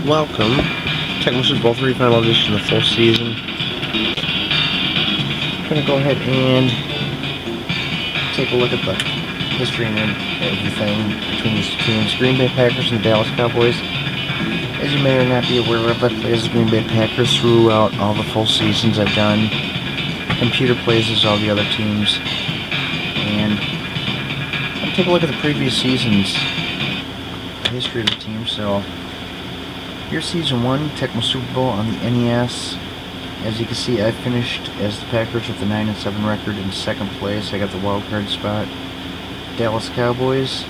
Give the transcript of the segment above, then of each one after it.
Welcome, Tecmo Super Bowl III Final Edition, the full season. I'm going to go ahead and take a look at the history and everything between these two teams, Green Bay Packers and the Dallas Cowboys. As you may or not be aware of, I play as the Green Bay Packers throughout all the full seasons I've done. Computer plays as all the other teams. And I'm going to take a look at the previous seasons, the history of the team. So here's Season 1, Tecmo Super Bowl on the NES. As you can see, I finished as the Packers with a 9-7 record in second place. I got the wild card spot. Dallas Cowboys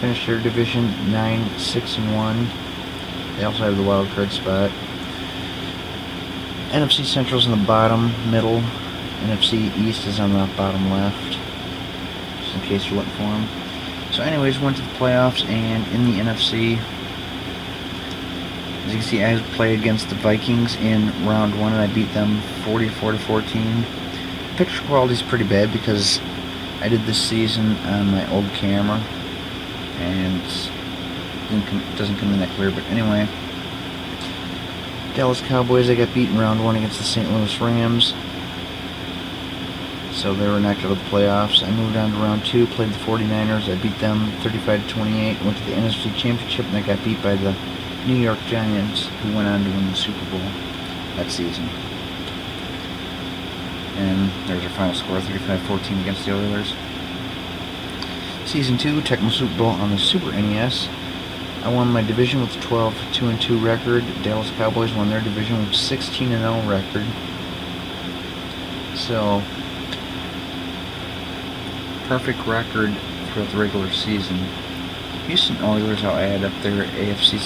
finished their division 9-6-1. They also have the wild card spot. NFC Central's in the bottom middle. NFC East is on the bottom left, just in case you're looking for them. So anyways, went to the playoffs, and in the NFC, as you can see, I played against the Vikings in round 1, and I beat them 44-14. Picture quality is pretty bad because I did this season on my old camera, and it doesn't come in that clear. But anyway, Dallas Cowboys, I got beat in round 1 against the St. Louis Rams, so they were knocked out of the playoffs. I moved on to round 2, played the 49ers. I beat them 35-28. Went to the NFC Championship, and I got beat by the New York Giants, who went on to win the Super Bowl that season. And there's our final score, 35-14 against the Oilers. Season 2, Tecmo Super Bowl on the Super NES. I won my division with a 12-2-2 record. Dallas Cowboys won their division with a 16-0 record. So, perfect record throughout the regular season. Houston Oilers, I'll add up their AFC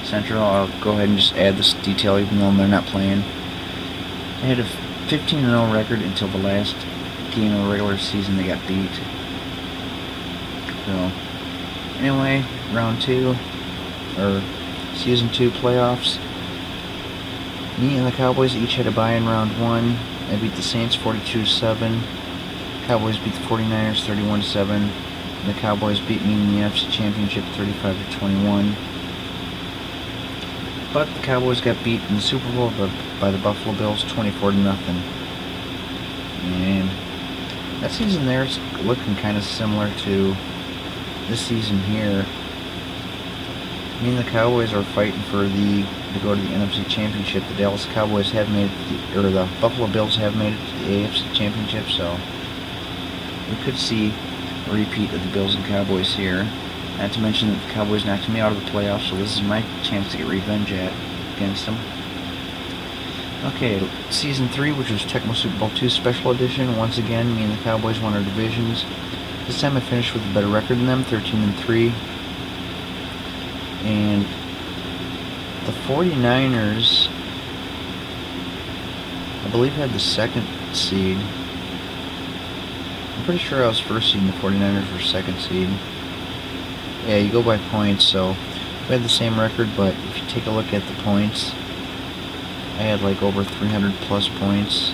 Central. I'll go ahead and just add this detail even though they're not playing. They had a 15-0 record until the last game of the regular season. They got beat. So, anyway, round 2, or Season 2 playoffs. Me and the Cowboys each had a bye in round 1. I beat the Saints 42-7. Cowboys beat the 49ers 31-7. And the Cowboys beat me in the NFC Championship 35-21. But the Cowboys got beat in the Super Bowl by the Buffalo Bills 24-0. And that season there is looking kind of similar to this season here. Me and the Cowboys are fighting to go to the NFC Championship. The Dallas Cowboys have made it, or the Buffalo Bills have made it to the AFC Championship, so we could see a repeat of the Bills and Cowboys here. Not to mention that the Cowboys knocked me out of the playoffs, so this is my chance to get revenge against them. Okay, Season 3, which was Tecmo Super Bowl II Special Edition. Once again, me and the Cowboys won our divisions. This time I finished with a better record than them, 13-3. And the 49ers, I believe, had the second seed. I'm pretty sure I was first seed and the 49ers were second seed. Yeah, you go by points, so we had the same record, but if you take a look at the points, I had like over 300 plus points.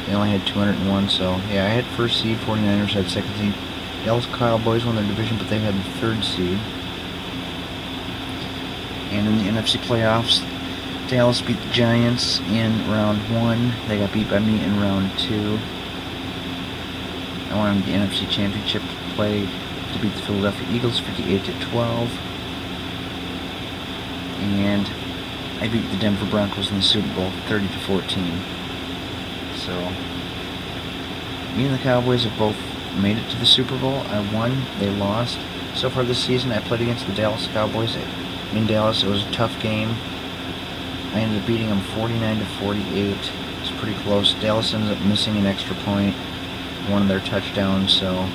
They only had 201, so yeah, I had first seed, 49ers had second seed. Dallas Cowboys won their division, but they had the third seed. And in the NFC playoffs, Dallas beat the Giants in round 1. They got beat by me in round 2. I won the NFC Championship to beat the Philadelphia Eagles 58-12. And I beat the Denver Broncos in the Super Bowl 30-14. So, me and the Cowboys have both made it to the Super Bowl. I won, they lost. So far this season, I played against the Dallas Cowboys in Dallas. It was a tough game. I ended up beating them 49-48. It's pretty close. Dallas ended up missing an extra point, one of their touchdowns, so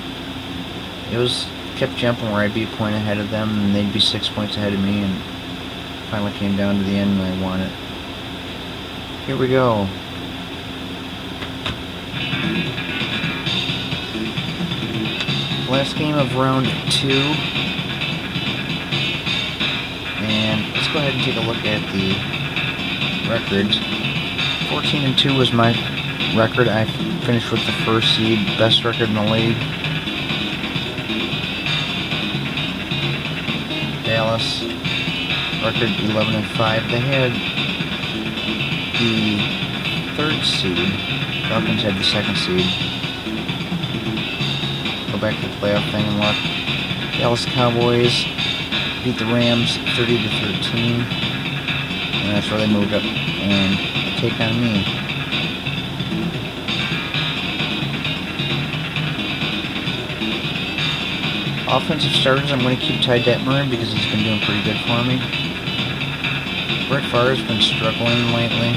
it kept jumping where I'd be a point ahead of them, and they'd be 6 points ahead of me, and finally came down to the end, and I won it. Here we go. Last game of round 2, and let's go ahead and take a look at the records. 14-2 was my record. I finished with the first seed, best record in the league. Dallas record 11-5. They had the 3rd seed. Falcons had the 2nd seed. Go back to the playoff thing and look. Dallas Cowboys beat the Rams 30-13. And that's where they moved up and take on me. Offensive starters, I'm going to keep Ty Detmer because he's been doing pretty good for me. Brett Favre's been struggling lately.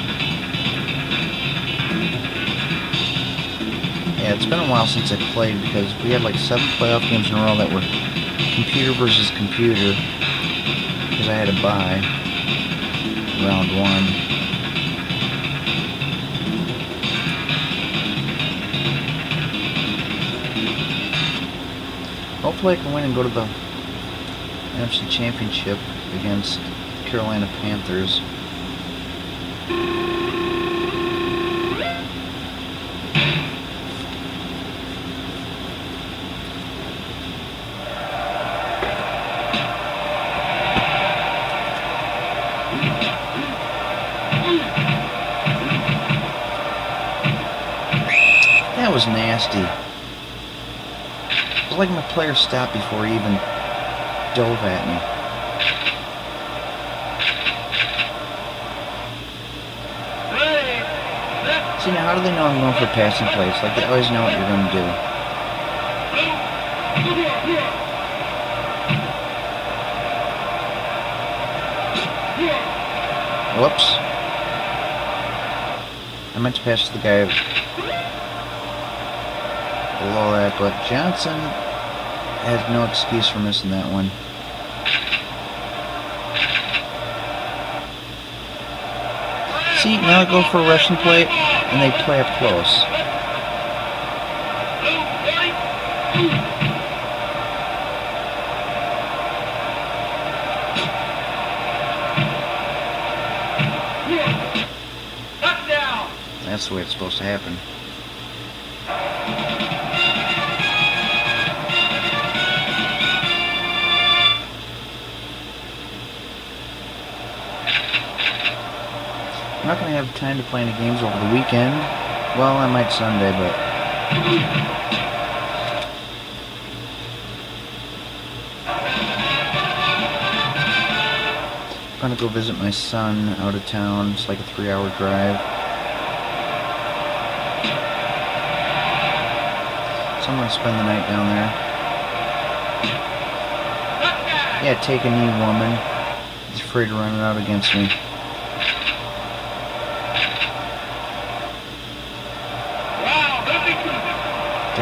Yeah, it's been a while since I played because we had like 7 playoff games in a row that were computer versus computer because I had to buy round 1. Hopefully I can win and go to the NFC Championship against Carolina Panthers. That was nasty. It was like my player stopped before he even dove at me. See, now how do they know I'm going for passing plays? Like, they always know what you're going to do. Whoops. I meant to pass to the guy below that, but Johnson has no excuse for missing that one. See, now I go for a rushing play, and they play up close. That's the way it's supposed to happen. I'm not going to have time to play any games over the weekend. Well, I might Sunday, but... I'm going to go visit my son out of town. It's like a 3-hour drive. So I'm going to spend the night down there. Yeah, take a knee, woman. He's afraid to run it out against me.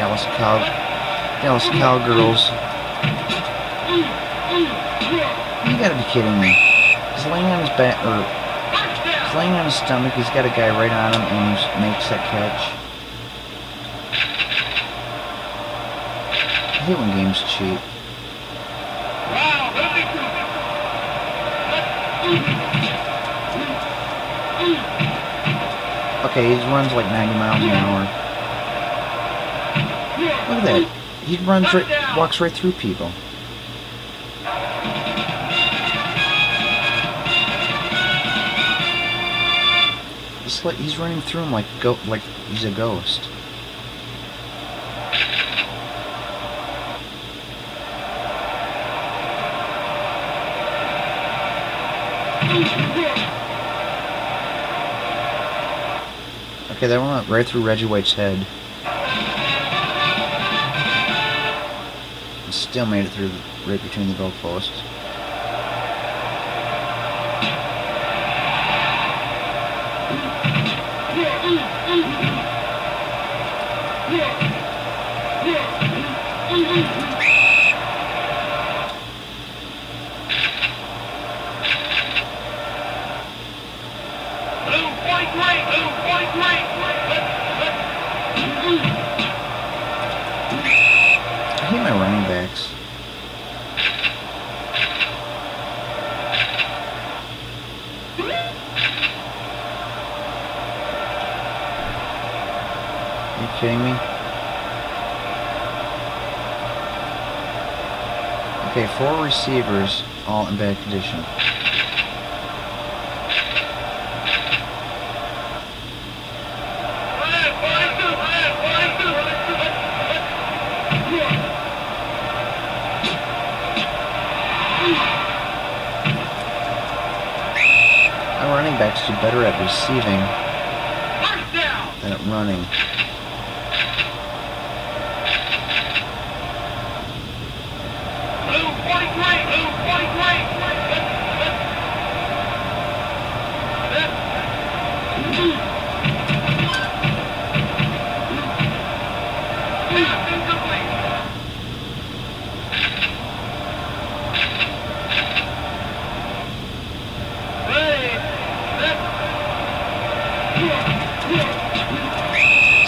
Dallas Cowgirls. You gotta be kidding me. He's laying on his back, or he's laying on his stomach. He's got a guy right on him, and he makes that catch. I hate when games cheat. Okay, he runs like 90 miles an hour. Look at that. He runs right, walks right through people. He's running through him like he's a ghost. Okay, that one went right through Reggie White's head. Still made it through right between the goalposts. I hate my running backs. Are you kidding me? Okay, 4 receivers, all in bad condition. quarterbacks do better at receiving than at running.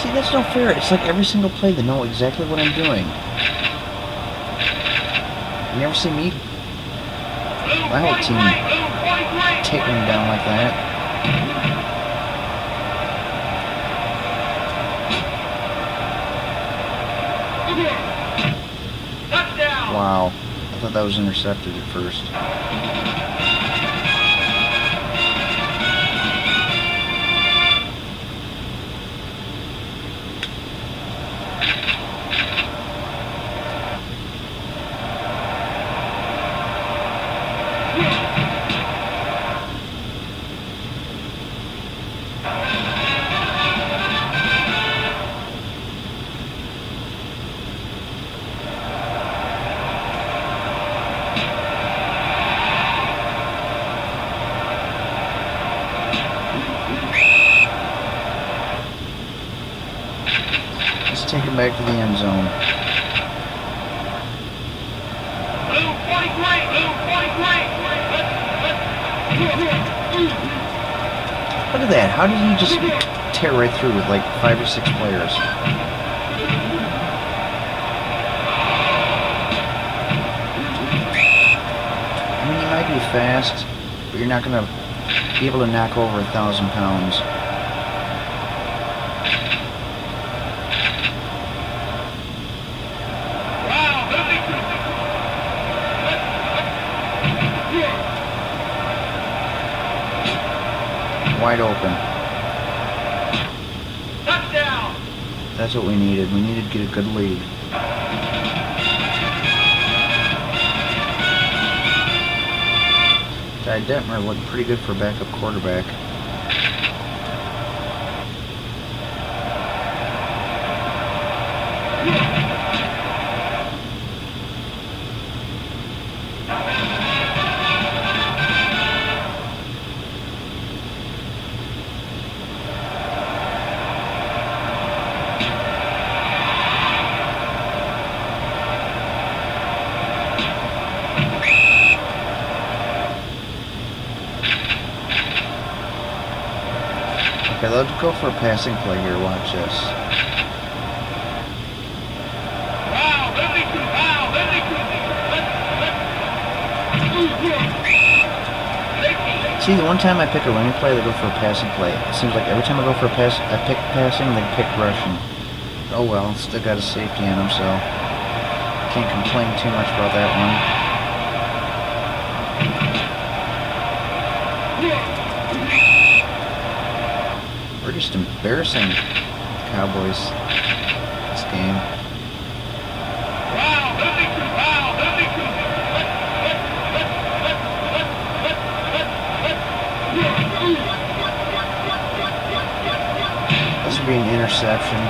See, that's not fair. It's like every single play they know exactly what I'm doing. You never see me, my whole team, taking them down like that. Wow, I thought that was intercepted at first. Take him back to the end zone. Look at that. How did he just tear right through with like 5 or 6 players? I mean, you might be fast, but you're not going to be able to knock over 1,000 pounds. Wide open. Touchdown! That's what we needed. We needed to get a good lead. Ty Detmer looked pretty good for a backup quarterback. Okay, let's go for a passing play here. Watch this. See, the one time I pick a running play, they go for a passing play. It seems like every time I go for a pass, I pick passing, they pick rushing. Oh well, still got a safety on them, so can't complain too much about that one. We're just embarrassing the Cowboys this game. This would be an interception.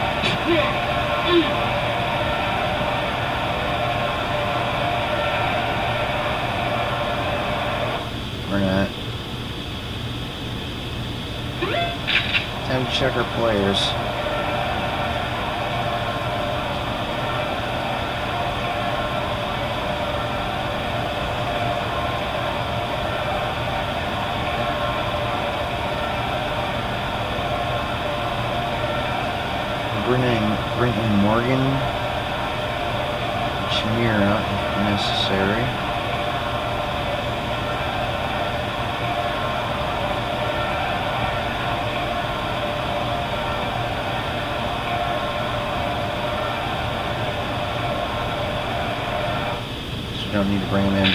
Or not. Time to check our players. Bring in Morgan, Chimera if necessary. So we don't need to bring him in.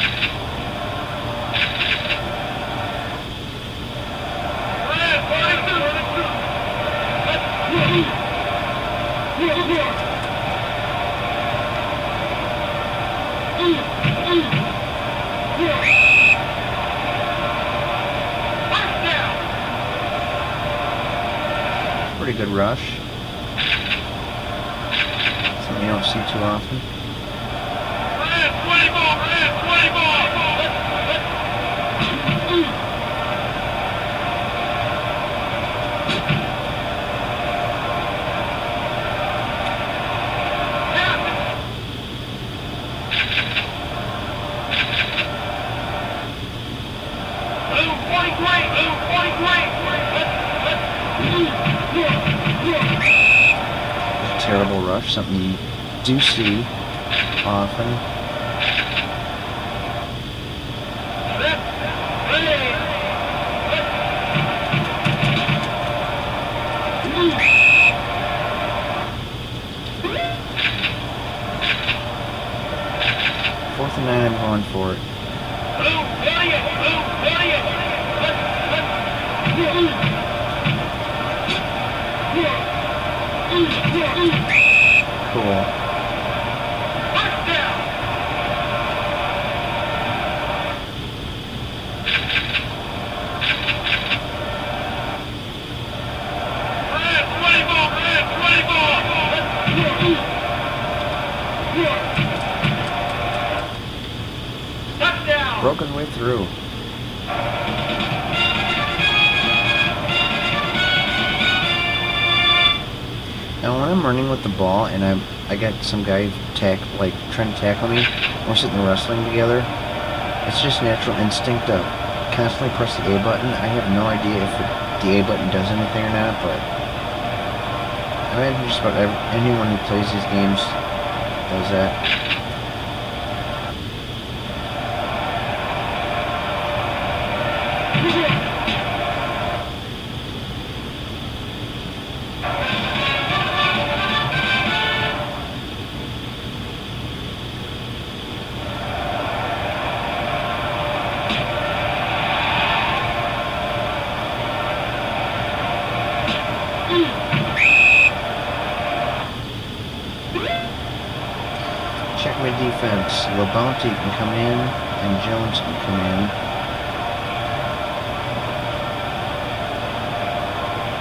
rush. Something you don't see too often. Terrible rush, something you do see often. Fourth and 9, I'm going for it. Cool. Broke his way through. Now when I'm running with the ball and I got some guy trying to tackle me, we're sitting there wrestling together, it's just natural instinct to constantly press the A button. I have no idea if the A button does anything or not, but I imagine just about anyone who plays these games does that. Check my defense. LeBounty can come in, and Jones can come in.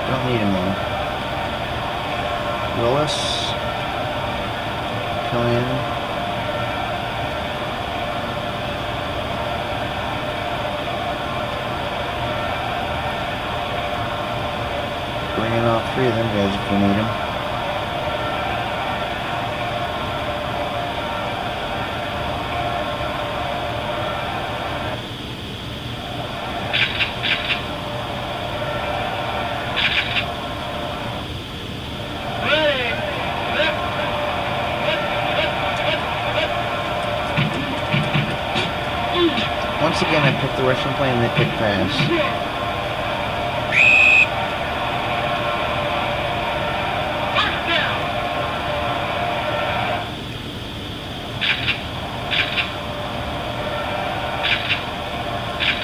Don't need him though. Willis, come in. Bring in all three of them guys if we need them. Once again, I picked the rushing play and they picked pass.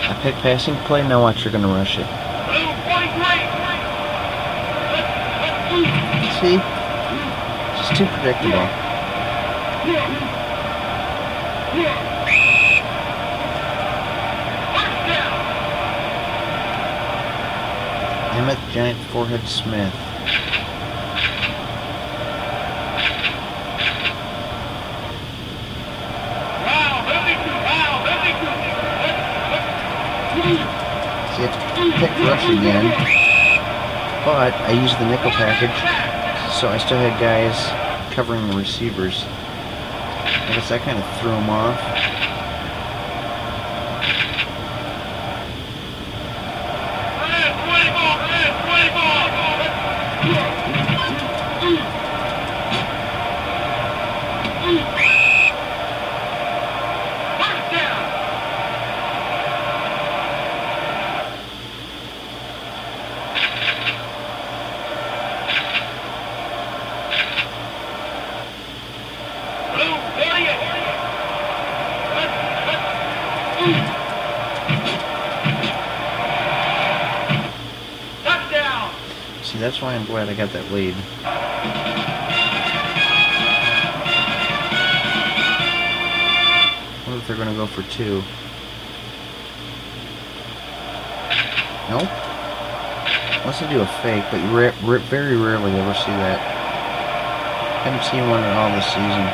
I picked passing play, now watch, you're going to rush it. See? It's just too predictable. Emmett Giant Forehead Smith. See, I picked rush again, but I used the nickel package, so I still had guys covering the receivers. I guess that kind of threw them off. See, that's why I'm glad I got that lead. I wonder if they're going to go for 2. Nope. Unless they do a fake, but you very rarely ever see that. Haven't seen one at all this season.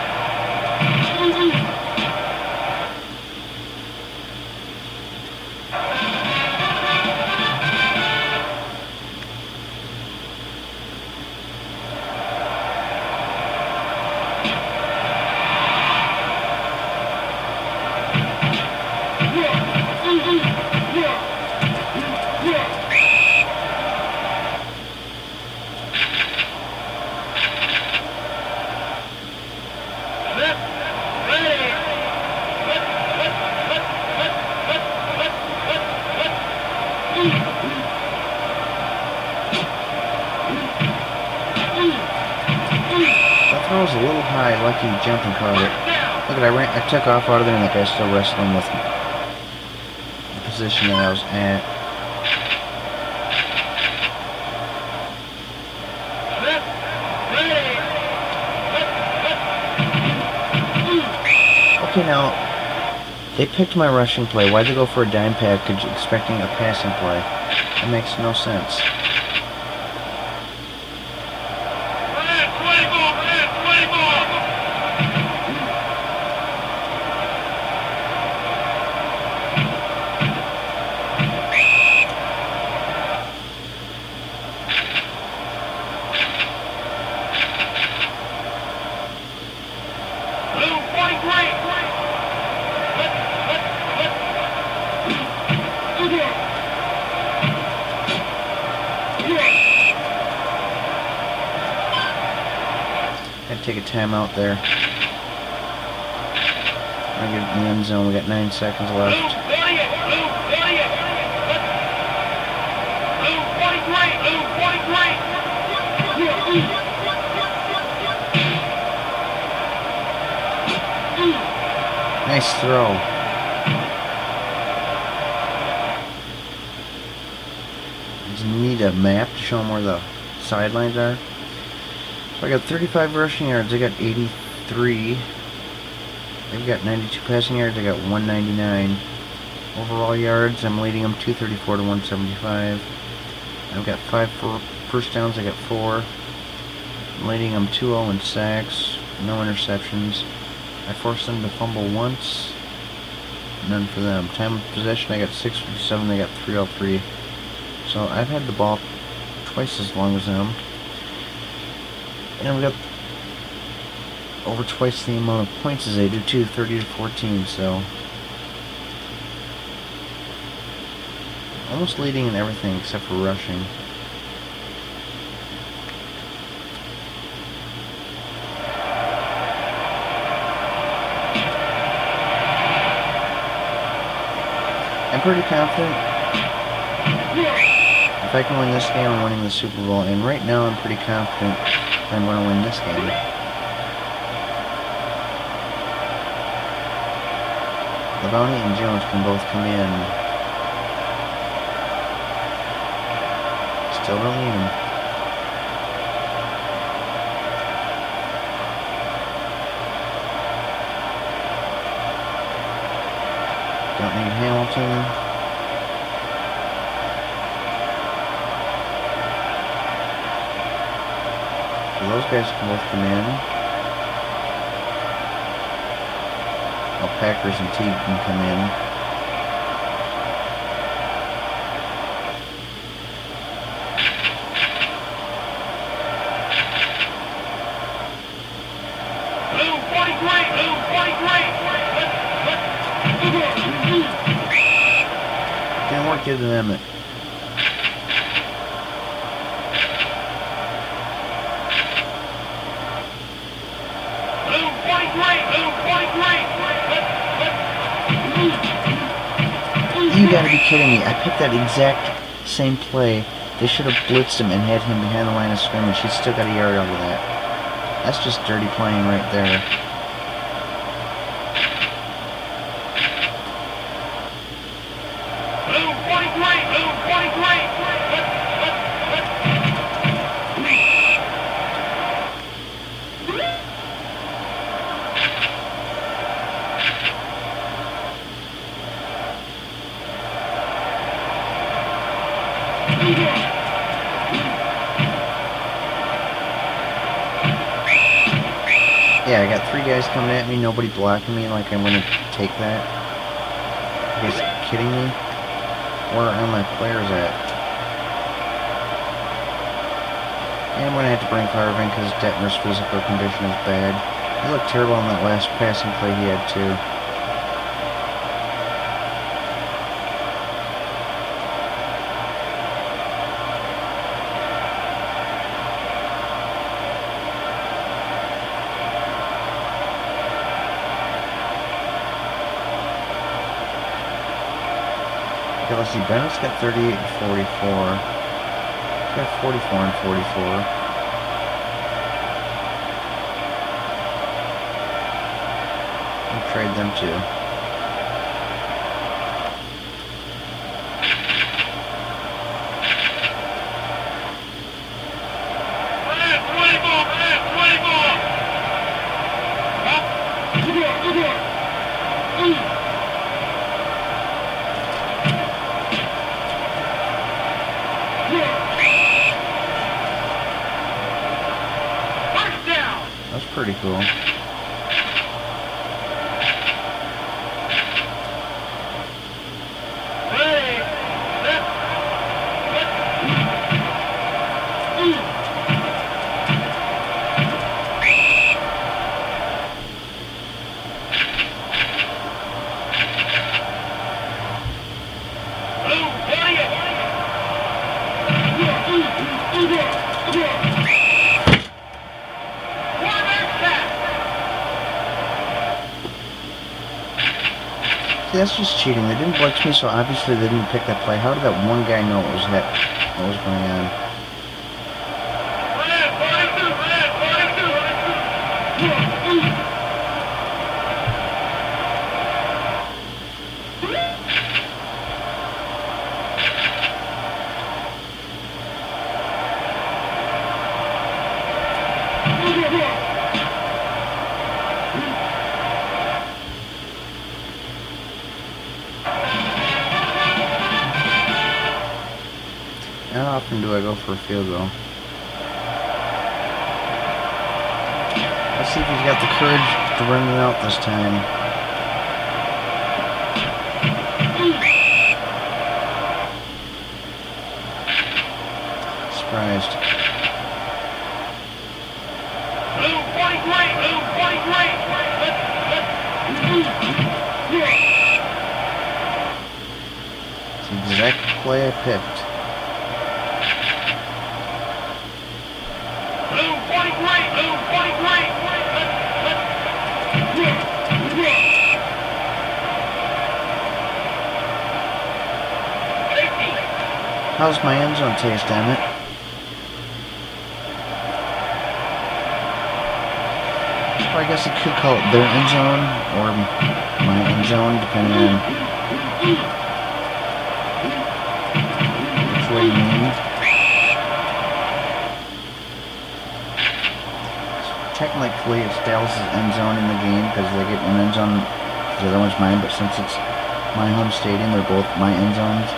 That was a little high, lucky jumping caught it. Look at I took off out of there and that guy's still wrestling with the position that I was at. Okay, now, they picked my rushing play. Why'd they go for a dime package expecting a passing play? That makes no sense. Gotta take a timeout there. I get in the end zone. We got 9 seconds left. Nice throw. Just need a map to show them where the sidelines are. So I got 35 rushing yards. I got 83. They've got 92 passing yards. I got 199. Overall yards, I'm leading them 234 to 175. I've got 5 first downs. I got 4. I'm leading them 2-0 in sacks. No interceptions. I forced them to fumble once. None for them. Time of possession, I got 657. They got 303. So I've had the ball twice as long as them. And we got over twice the amount of points as they do too, 30 to 14. So almost leading in everything except for rushing. I'm pretty confident if I can win this game, I'm winning the Super Bowl. And right now, I'm pretty confident I'm going to win this game. Labonte and Jones can both come in. Still don't need them. Don't need Hamilton. So those guys can both come in. Well, Packers and Teague can come in. Didn't work into them. You gotta be kidding me. I picked that exact same play. They should have blitzed him and had him behind the line of scrimmage. He's still got a yard over that. That's just dirty playing right there. Yeah, I got 3 guys coming at me, nobody blocking me like I'm gonna take that. You guys kidding me? Where are my players at? And I'm gonna have to bring Carvin because Detmer's physical condition is bad. He looked terrible on that last passing play he had too. Okay, let's see, Bennett's got 38 and 44. He's got 44 and 44. I'll trade them too. That's pretty cool. See, that's just cheating. They didn't blitz me, so obviously they didn't pick that play. How did that one guy know what was going on? How often do I go for a field goal? Let's see if he's got the courage to run it out this time. Surprised. It's the exact play I picked. How's my end zone taste, damn it? Well, I guess I could call it their end zone or my end zone, depending on which way you mean. Technically, it's Dallas' end zone in the game because they get an end zone. The other one's mine, but since it's my home stadium, they're both my end zones.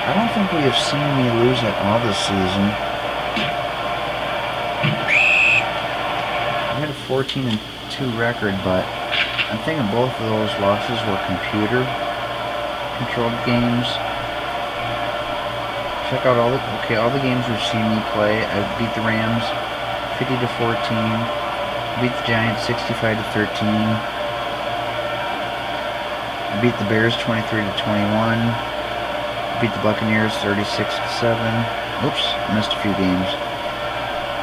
I don't think we have seen me lose at all this season. I had a 14-2 record, but I'm thinking both of those losses were computer-controlled games. Check out all the games we've seen me play. I beat the Rams 50-14. Beat the Giants 65-13. I beat the Bears 23-21. Beat the Buccaneers 36-7. Oops, missed a few games.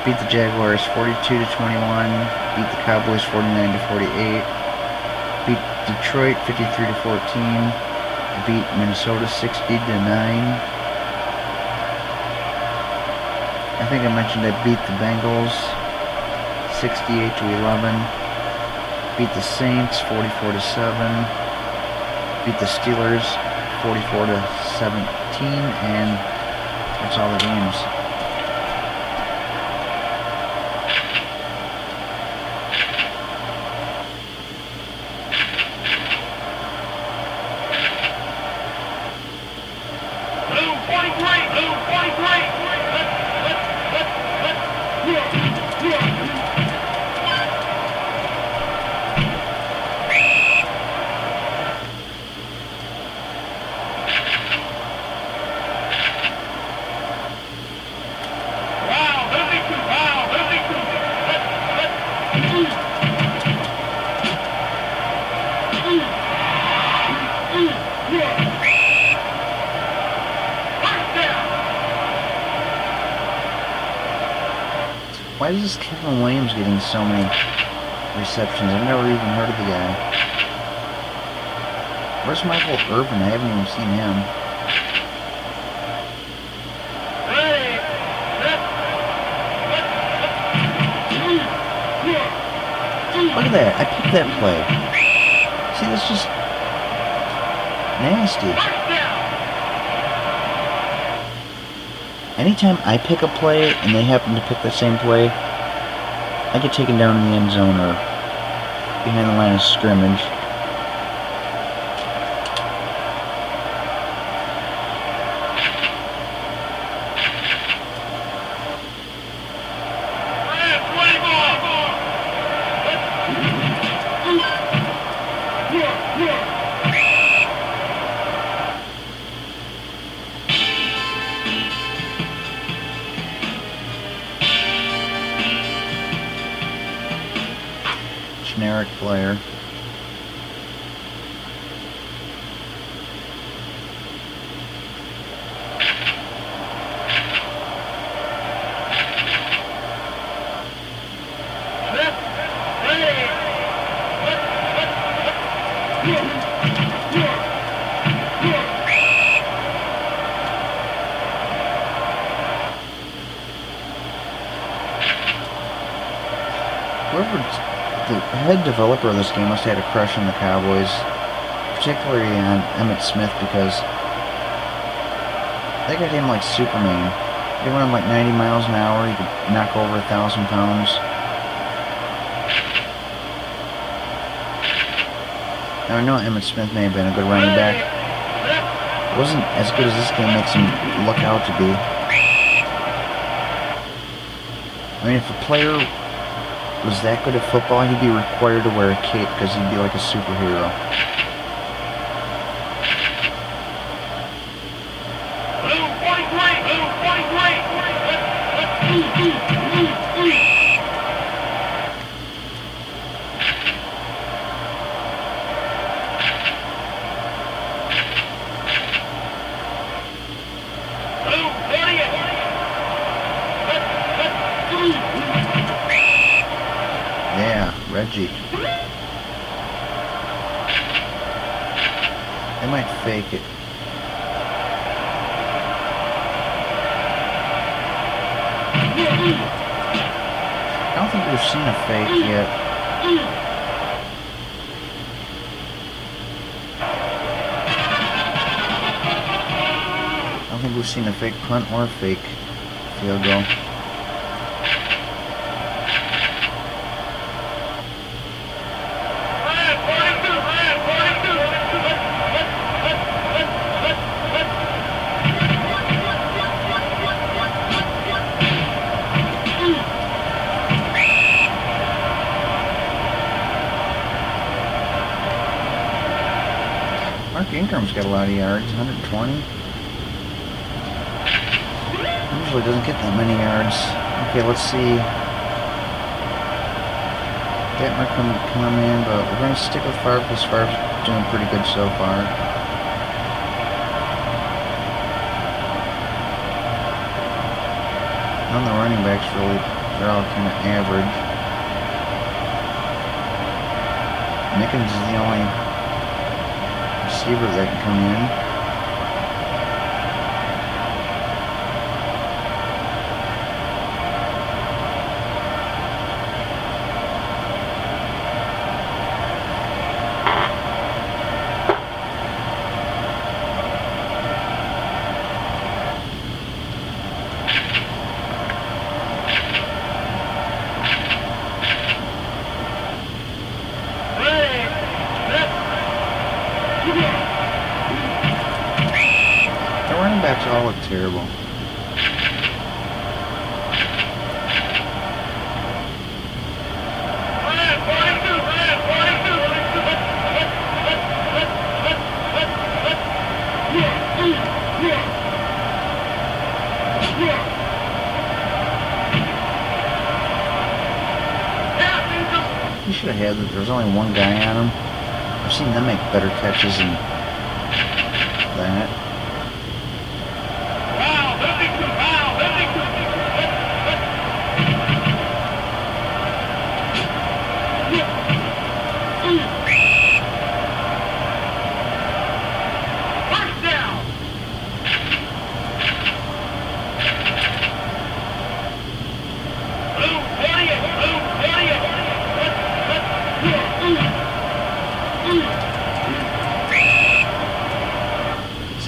Beat the Jaguars 42-21. Beat the Cowboys 49-48. Beat Detroit 53-14. Beat Minnesota 60-9. I think I mentioned I beat the Bengals 68-11. Beat the Saints 44-7. Beat the Steelers 44-17, and that's all the games. Why is this Kevin Williams getting so many receptions? I've never even heard of the guy. Where's Michael Irvin? I haven't even seen him. Look at that. I picked that play. See, that's just nasty. Anytime I pick a play and they happen to pick the same play, I get taken down in the end zone or behind the line of scrimmage. Generic player. The head developer of this game must have had a crush on the Cowboys, particularly on Emmitt Smith, because they got him like Superman. He went like 90 miles an hour, he could knock over 1,000 pounds. Now I know Emmitt Smith may have been a good running back. It wasn't as good as this game makes him look out to be. I mean, if a player was that good at football, he'd be required to wear a cape because he'd be like a superhero. Reggie. They might fake it. I don't think we've seen a fake yet. I don't think we've seen a fake punt or a fake field goal. Mark Ingram's got a lot of yards, 120. Usually doesn't get that many yards. Okay, let's see. Detmer come in, but we're going to stick with Favre because Favre's doing pretty good so far. None of the running backs really, they're all kind of average. Nickens is the only receiver that can come in. All look terrible. You should have had that. There was only one guy on him. I've seen them make better catches than that.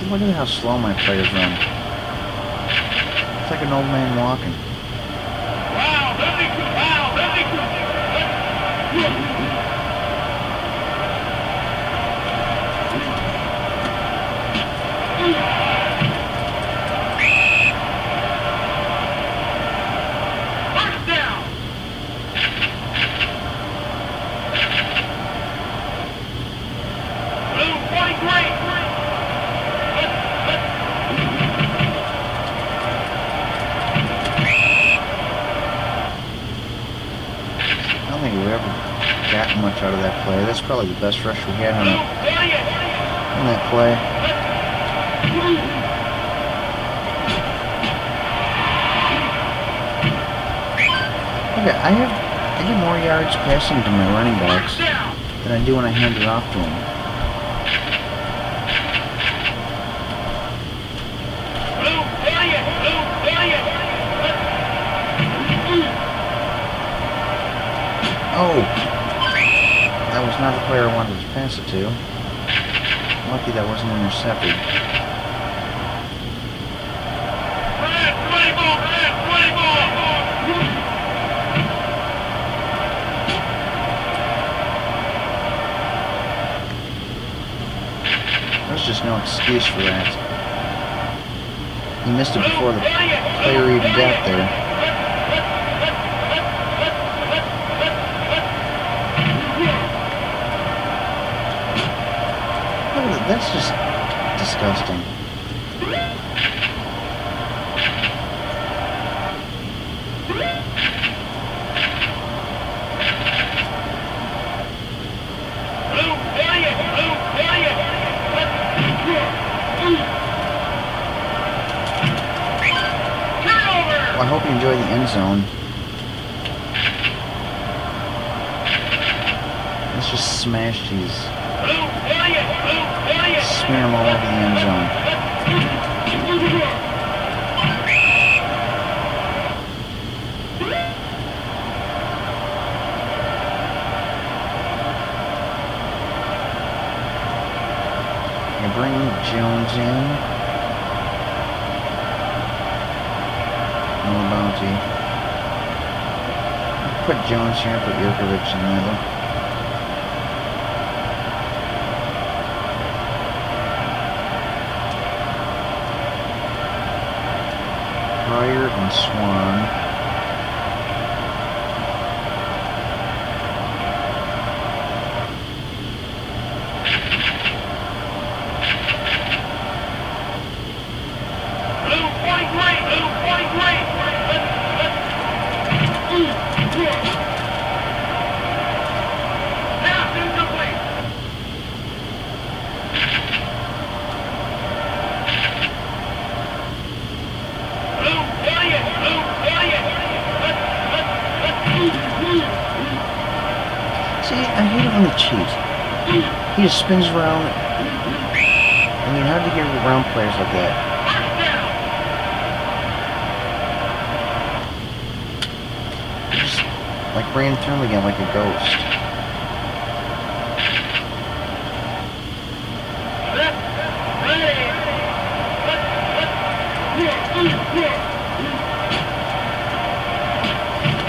Look at how slow my players run. It's like an old man walking. Much out of that play. That's probably the best rush we had on that play. Okay, I get more yards passing to my running backs than I do when I hand it off to them. Oh! That was not the player I wanted to pass it to. Lucky that wasn't intercepted. There's just no excuse for that. He missed it before the player even got there. That's just disgusting. Well, I hope you enjoy the end zone. Let's just smash these. Smear them all over the end zone. You bring Jones in. No bounty. Put Jones here, put Yurkovich in there. Pryor and Swan. the cheat? He just spins around. I mean, how do you get around players like that? Just, like, ran through him again like a ghost.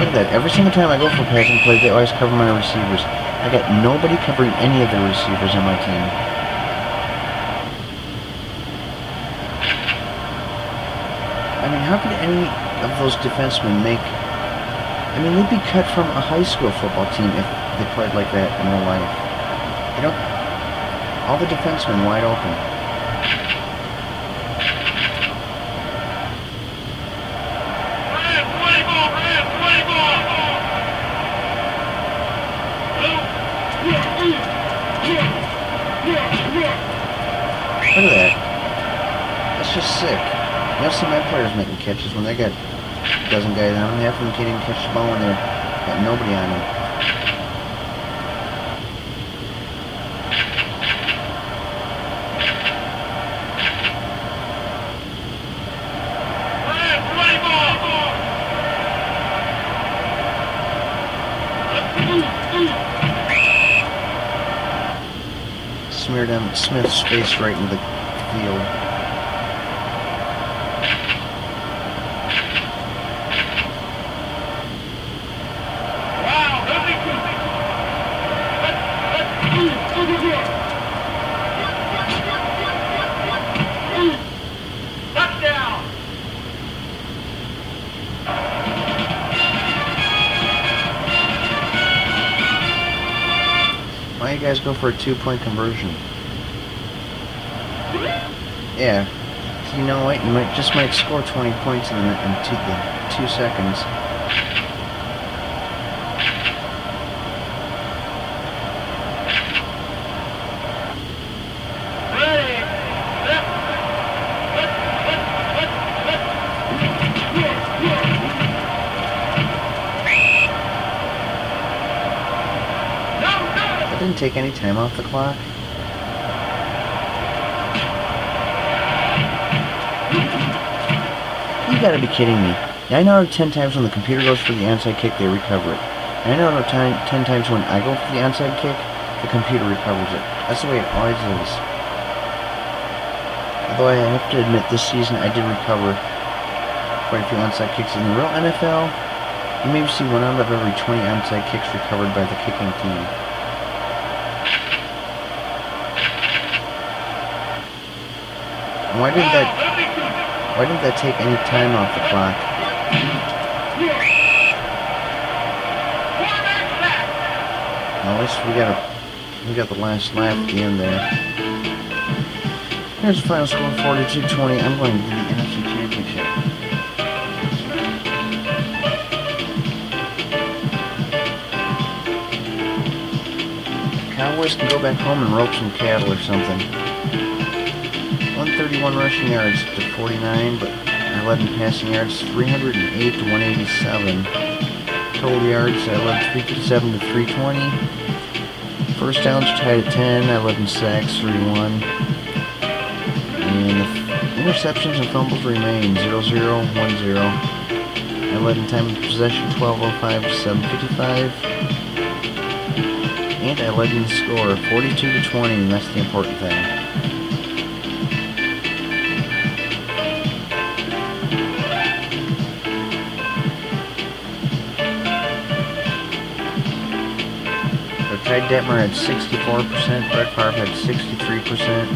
Look at that. Every single time I go for passing play, they always cover my receivers. I got nobody covering any of the receivers on my team. I mean, how could any of those defensemen make... I mean, they'd be cut from a high school football team if they played like that in real life. You know, all the defensemen wide open. Look at that. That's just sick. You know, see my players making catches when they got a dozen guys on them. Half of them can't even catch the ball when they've got nobody on them. Smeared them Smith's face right into the field. Why you guys go for a 2-point conversion? Yeah, you know what? You might score 20 points in 2 seconds. That didn't take any time off the clock. You gotta be kidding me. 9 out of 10 times when the computer goes for the onside kick, they recover it. 9 out of 10 times when I go for the onside kick, the computer recovers it. That's the way it always is. Although I have to admit, this season I did recover quite a few onside kicks. In the real NFL, you maybe see 1 out of every 20 onside kicks recovered by the kicking team. And why didn't that take any time off the clock? Well, at least we got the last lap at the end there. Here's the final score, 42-20. I'm going to the NFC Championship. Cowboys can go back home and rope some cattle or something. 131 rushing yards to 49, but 11 passing yards, 308 to 187. Total yards, I led 357 to 320. First downs tied at 10, I led in sacks, 31. And the interceptions and fumbles remain 0-0, 1-0. I led in time of possession, 12:05 to 7:55. And I led in the score, 42 to 20, and that's the important thing. Ty Detmer had 64%, Brett Favre had 63%,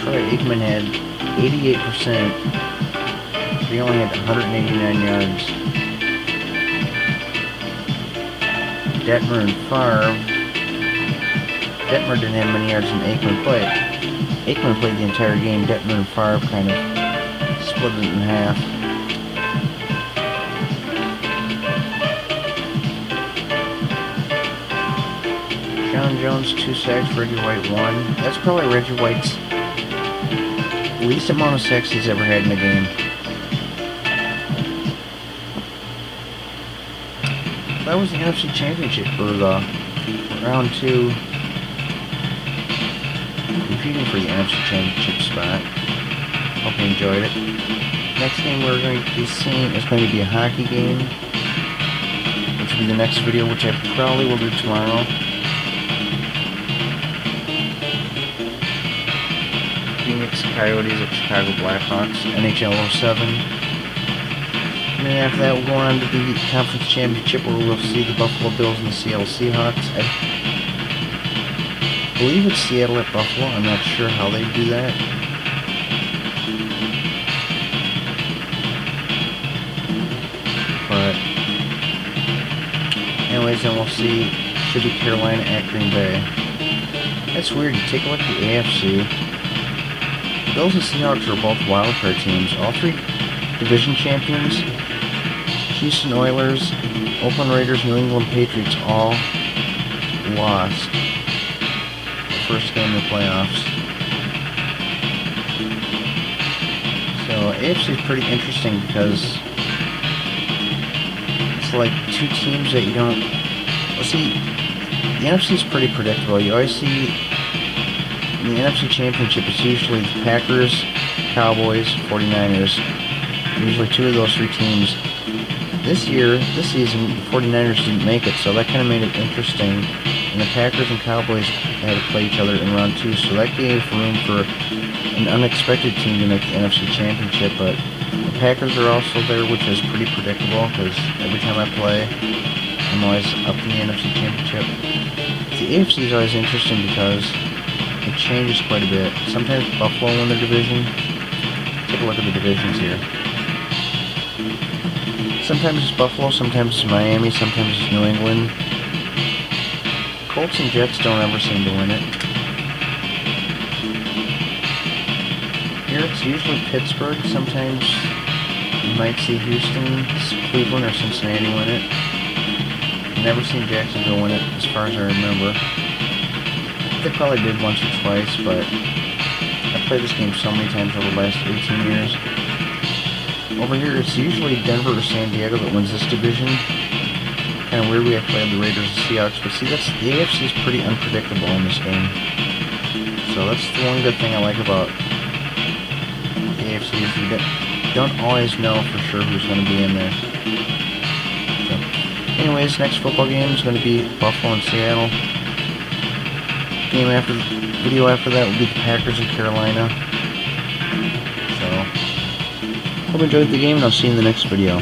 Troy Aikman had 88%, but he only had 189 yards. Detmer and Favre, Detmer didn't have many yards than Aikman played. Aikman played the entire game, Detmer and Favre kind of split it in half. John Jones, 2 sacks, Reggie White, 1. That's probably Reggie White's least amount of sacks he's ever had in a game. That was the NFC Championship for the round 2, competing for the NFC Championship spot. Hope you enjoyed it. Next game we're going to be seeing is going to be a hockey game, which will be the next video, which I probably will do tomorrow. Phoenix Coyotes at Chicago Blackhawks, NHL 07. And then after that, we'll go on to the Conference Championship, where we'll see the Buffalo Bills and the Seattle Seahawks. I believe it's Seattle at Buffalo. I'm not sure how they do that. But anyways, then we'll see, should be Carolina at Green Bay. That's weird. You take a look at the AFC. The Bills and Seahawks are both wildcard teams. All 3 division champions, Houston Oilers, Oakland Raiders, New England Patriots, all lost the first game of the playoffs. So AFC is pretty interesting because it's like 2 teams that you don't... Let's see, the NFC is pretty predictable. You always see in the NFC Championship, it's usually the Packers, Cowboys, 49ers. Usually 2 of those 3 teams. This season, the 49ers didn't make it, so that kind of made it interesting. And the Packers and Cowboys had to play each other in round 2, so that gave room for an unexpected team to make the NFC Championship. But the Packers are also there, which is pretty predictable, because every time I play, I'm always up in the NFC Championship. The AFC is always interesting because it changes quite a bit. Sometimes Buffalo win their division. Take a look at the divisions here. Sometimes it's Buffalo, sometimes it's Miami, sometimes it's New England. Colts and Jets don't ever seem to win it. Here it's usually Pittsburgh. Sometimes you might see Houston, Cleveland, or Cincinnati win it. I've never seen Jacksonville win it, as far as I remember. They probably did once or twice, but I've played this game so many times over the last 18 years. Over here, it's usually Denver or San Diego that wins this division. Kind of weird we have to play the Raiders and Seahawks, but see, the AFC is pretty unpredictable in this game. So that's the one good thing I like about the AFC, is you don't always know for sure who's going to be in there. So, anyways, next football game is going to be Buffalo and Seattle. Video after that will be the Packers and Carolina. So, hope you enjoyed the game, and I'll see you in the next video.